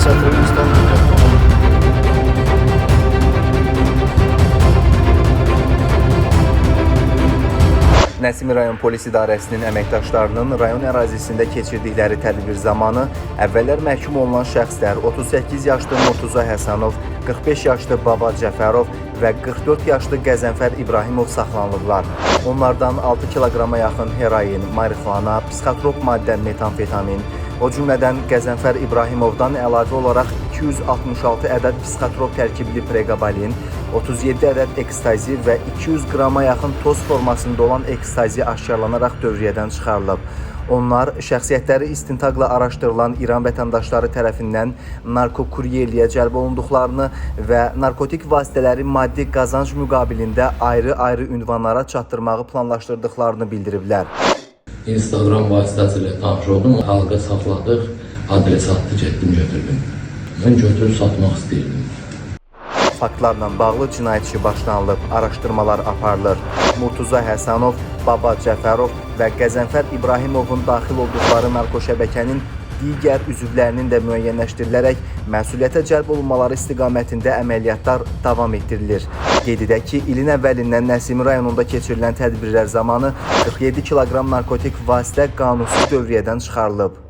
сотрудничеством идет. Nəsimi rayon polis idarəsinin əməkdaşlarının rayon ərazisində keçirdikləri tədbir zamanı əvvəllər məhkum olunan şəxslər 38 yaşlı Murtuza Həsənov, 45 yaşlı Baba Cəfərov və 44 yaşlı Qəzənfər İbrahimov saxlanılıblar. Onlardan 6 kiloqrama yaxın heroin, marixuana, psixotrop maddə metamfetamin, o cümlədən Qəzənfər İbrahimovdan əlavə olaraq 266 ədəd psixotrop tərkibli preqabalin, 37 ədəd ekstazi və 200 qrama yaxın toz formasında olan ekstazi aşkarlanaraq dövriyyədən çıxarılıb. Onlar şəxsiyyətləri istintaqla araşdırılan İran vətəndaşları tərəfindən narkokuryerliyə cəlb olunduqlarını və narkotik vasitələri maddi qazanc müqabilində ayrı-ayrı ünvanlara çatdırmağı planlaşdırdıqlarını bildiriblər. Instagram vasitəsilə tanış oldum, halqa saxladıq, adres atdı, getdim, götürdüm. Mən götürüb satmaq istəyirdim. Faktlarla bağlı cinayət işi başlanılıb, araşdırmalar aparılır. Murtuza Həsənov, Baba Cəfərov və Qəzənfər İbrahimovun daxil olduqları narkoşəbəkənin digər üzvlərinin də müəyyənləşdirilərək məsuliyyətə cəlb olunmaları istiqamətində əməliyyatlar davam etdirilir. Qeyd edək ki, ilin əvvəlindən Nəsimi rayonunda keçirilən tədbirlər zamanı 47 kiloqram narkotik vasitə qanunsuz dövriyyədən çıxarılıb.